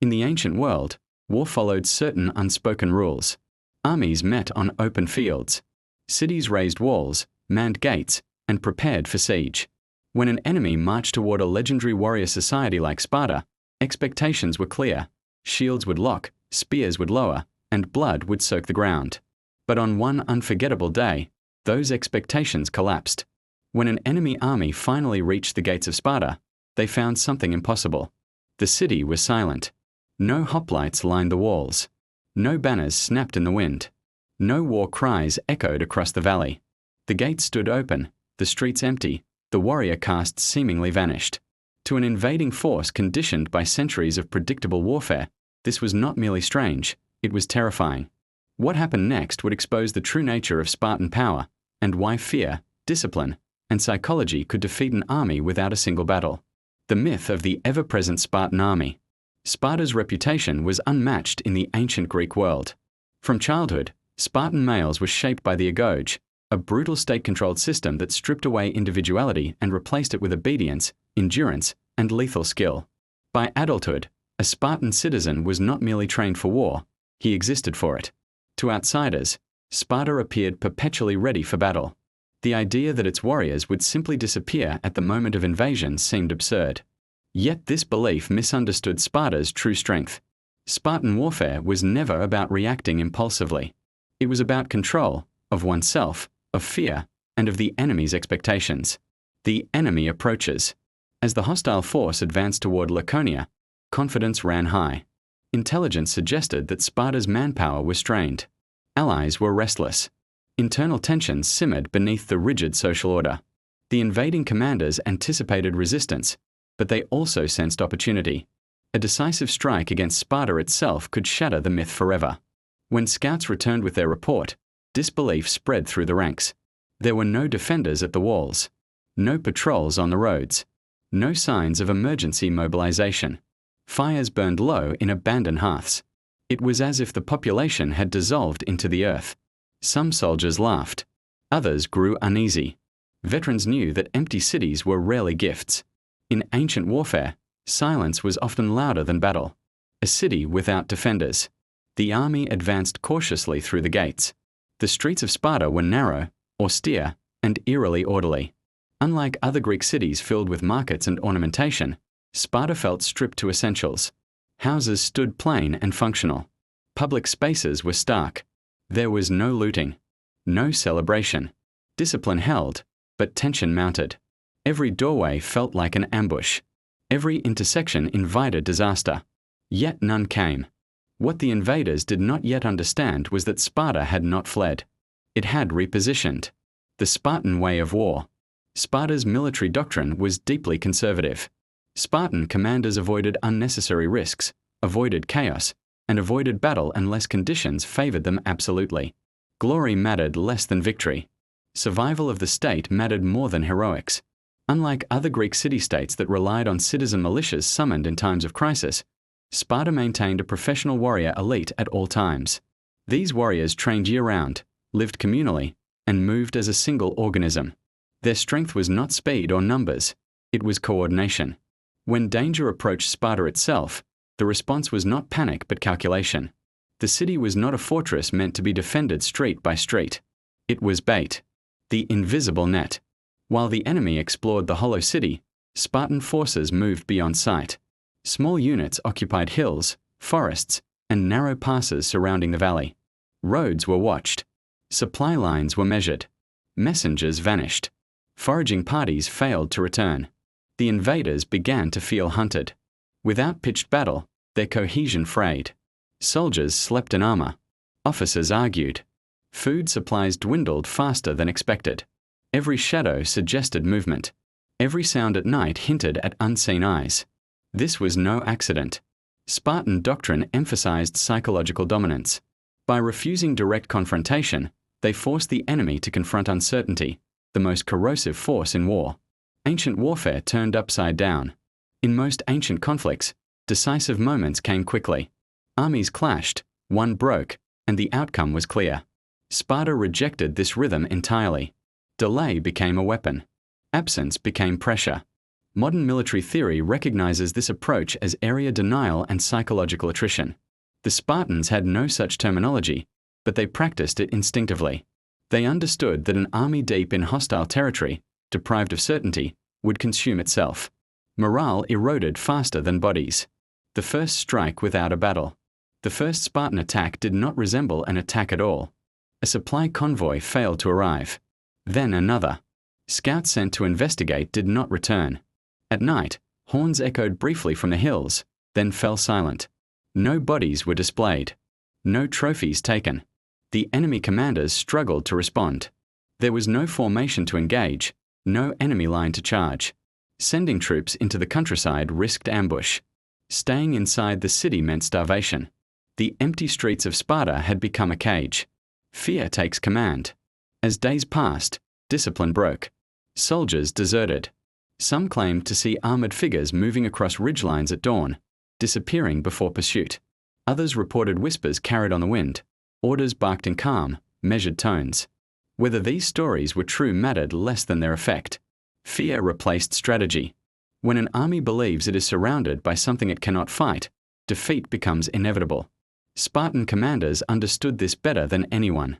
In the ancient world, war followed certain unspoken rules. Armies met on open fields. Cities raised walls, manned gates, and prepared for siege. When an enemy marched toward a legendary warrior society like Sparta, expectations were clear. Shields would lock, spears would lower, and blood would soak the ground. But on one unforgettable day, those expectations collapsed. When an enemy army finally reached the gates of Sparta, they found something impossible. The city was silent. No hoplites lined the walls. No banners snapped in the wind. No war cries echoed across the valley. The gates stood open, the streets empty, the warrior caste seemingly vanished. To an invading force conditioned by centuries of predictable warfare, this was not merely strange, it was terrifying. What happened next would expose the true nature of Spartan power, and why fear, discipline, and psychology could defeat an army without a single battle. The myth of the ever-present Spartan army. Sparta's reputation was unmatched in the ancient Greek world. From childhood, Spartan males were shaped by the agoge, a brutal state-controlled system that stripped away individuality and replaced it with obedience, endurance, and lethal skill. By adulthood, a Spartan citizen was not merely trained for war, he existed for it. To outsiders, Sparta appeared perpetually ready for battle. The idea that its warriors would simply disappear at the moment of invasion seemed absurd. Yet this belief misunderstood Sparta's true strength. Spartan warfare was never about reacting impulsively. It was about control, of oneself, of fear, and of the enemy's expectations. The enemy approaches. As the hostile force advanced toward Laconia, confidence ran high. Intelligence suggested that Sparta's manpower was strained. Allies were restless. Internal tensions simmered beneath the rigid social order. The invading commanders anticipated resistance, but they also sensed opportunity. A decisive strike against Sparta itself could shatter the myth forever. When scouts returned with their report, disbelief spread through the ranks. There were no defenders at the walls, no patrols on the roads, no signs of emergency mobilization. Fires burned low in abandoned hearths. It was as if the population had dissolved into the earth. Some soldiers laughed. Others grew uneasy. Veterans knew that empty cities were rarely gifts. In ancient warfare, silence was often louder than battle. A city without defenders. The army advanced cautiously through the gates. The streets of Sparta were narrow, austere, and eerily orderly. Unlike other Greek cities filled with markets and ornamentation, Sparta felt stripped to essentials. Houses stood plain and functional. Public spaces were stark. There was no looting, no celebration. Discipline held, but tension mounted. Every doorway felt like an ambush. Every intersection invited disaster. Yet none came. What the invaders did not yet understand was that Sparta had not fled. It had repositioned. The Spartan way of war. Sparta's military doctrine was deeply conservative. Spartan commanders avoided unnecessary risks, avoided chaos, and avoided battle unless conditions favored them absolutely. Glory mattered less than victory. Survival of the state mattered more than heroics. Unlike other Greek city-states that relied on citizen militias summoned in times of crisis, Sparta maintained a professional warrior elite at all times. These warriors trained year-round, lived communally, and moved as a single organism. Their strength was not speed or numbers, it was coordination. When danger approached Sparta itself, the response was not panic but calculation. The city was not a fortress meant to be defended street by street. It was bait, the invisible net. While the enemy explored the hollow city, Spartan forces moved beyond sight. Small units occupied hills, forests, and narrow passes surrounding the valley. Roads were watched. Supply lines were measured. Messengers vanished. Foraging parties failed to return. The invaders began to feel hunted. Without pitched battle, their cohesion frayed. Soldiers slept in armor. Officers argued. Food supplies dwindled faster than expected. Every shadow suggested movement. Every sound at night hinted at unseen eyes. This was no accident. Spartan doctrine emphasized psychological dominance. By refusing direct confrontation, they forced the enemy to confront uncertainty, the most corrosive force in war. Ancient warfare turned upside down. In most ancient conflicts, decisive moments came quickly. Armies clashed, one broke, and the outcome was clear. Sparta rejected this rhythm entirely. Delay became a weapon. Absence became pressure. Modern military theory recognizes this approach as area denial and psychological attrition. The Spartans had no such terminology, but they practiced it instinctively. They understood that an army deep in hostile territory, deprived of certainty, would consume itself. Morale eroded faster than bodies. The first strike without a battle. The first Spartan attack did not resemble an attack at all. A supply convoy failed to arrive. Then another. Scouts sent to investigate did not return. At night, horns echoed briefly from the hills, then fell silent. No bodies were displayed. No trophies taken. The enemy commanders struggled to respond. There was no formation to engage, no enemy line to charge. Sending troops into the countryside risked ambush. Staying inside the city meant starvation. The empty streets of Sparta had become a cage. Fear takes command. As days passed, discipline broke. Soldiers deserted. Some claimed to see armored figures moving across ridgelines at dawn, disappearing before pursuit. Others reported whispers carried on the wind. Orders barked in calm, measured tones. Whether these stories were true mattered less than their effect. Fear replaced strategy. When an army believes it is surrounded by something it cannot fight, defeat becomes inevitable. Spartan commanders understood this better than anyone.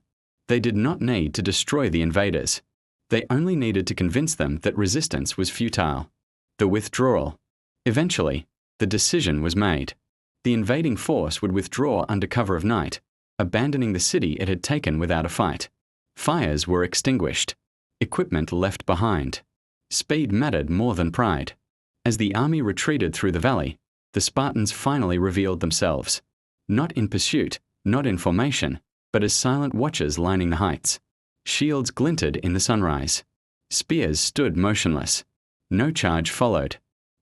They did not need to destroy the invaders. They only needed to convince them that resistance was futile. The withdrawal. Eventually, the decision was made. The invading force would withdraw under cover of night, abandoning the city it had taken without a fight. Fires were extinguished. Equipment left behind. Speed mattered more than pride. As the army retreated through the valley, the Spartans finally revealed themselves. Not in pursuit, not in formation, but as silent watchers lining the heights. Shields glinted in the sunrise. Spears stood motionless. No charge followed.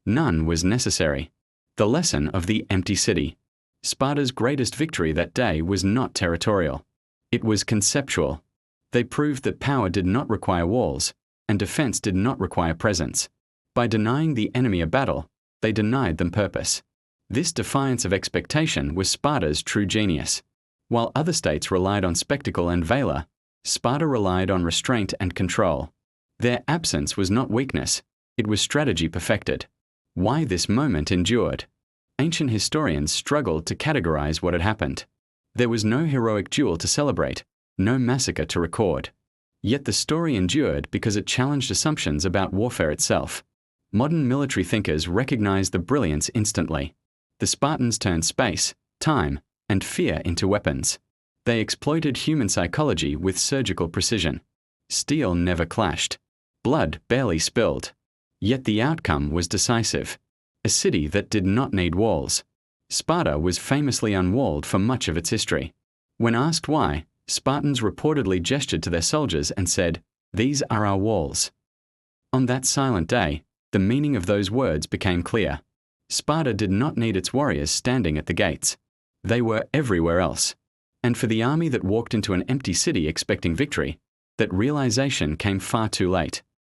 None was necessary. The lesson of the empty city. Sparta's greatest victory that day was not territorial. It was conceptual. They proved that power did not require walls, and defense did not require presence. By denying the enemy a battle, they denied them purpose. This defiance of expectation was Sparta's true genius. While other states relied on spectacle and valor, Sparta relied on restraint and control. Their absence was not weakness, it was strategy perfected. Why this moment endured? Ancient historians struggled to categorize what had happened. There was no heroic duel to celebrate, no massacre to record. Yet the story endured because it challenged assumptions about warfare itself. Modern military thinkers recognized the brilliance instantly. The Spartans turned space, time, and fear into weapons. They exploited human psychology with surgical precision. Steel never clashed. Blood barely spilled. Yet the outcome was decisive. A city that did not need walls. Sparta was famously unwalled for much of its history. When asked why, Spartans reportedly gestured to their soldiers and said, "These are our walls." On that silent day, the meaning of those words became clear. Sparta did not need its warriors standing at the gates. They were everywhere else. And for the army that walked into an empty city expecting victory, that realization came far too late.